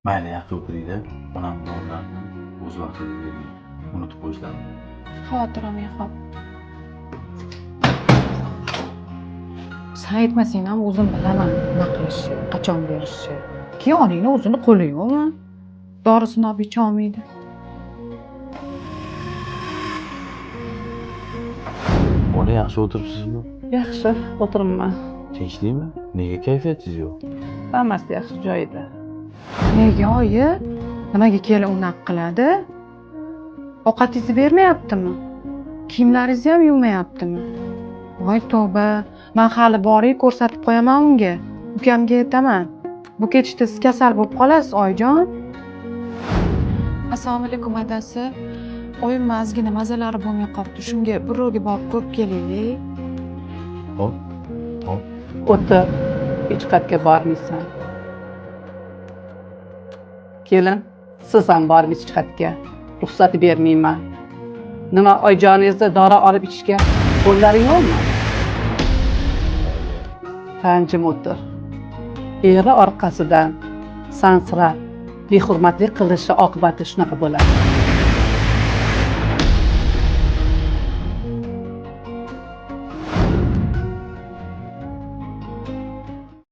Mayli, yaxshi o'tiringlar. Onam nonlarni o'z vaqtida bergan. Unutib qo'yishlar. Xavotirim yo'q. Sen aytmasang ham o'zim bilaman nima qilishni, qachon berishni. Kuyovning o'zini qo'li yo'qmi? Dorisini olib icha olmaydi. Bola yaxshi o'tiribsizmi? Yaxshi, o'tiribman. Tinchlikmi? Nega kayfiyatingiz yo'q? Hammasi yaxshi joyida. Nega oyi? Nimaga kelin unaqa qiladi? Ovqatingizni bermayaptimi? Kiyimlaringizni ham yuvmayaptimi? Voy tavba, men hali boring ko'rsatib qo'yaman unga. Ukamga aytaman. Bu ketishda siz kasal bo'lib qolasiz, oyijon. Assalomu alaykum adasi. Oyim ozgina mazalari bo'lmay qolibdi. Shunga birovga borib ko'rib kelaylik. Hop. O'tir, hech qayerga bormaysan. Kelin, siz ham borib hech qayerga. Ruxsat bermayman. Nima oyijoningizda dori olib ichishga qo'llaring yo'qmi? Ranjim o'tir. Eri orqasidan sansirab, behurmatlik qilishi oqibati shunaqa bo'ladi.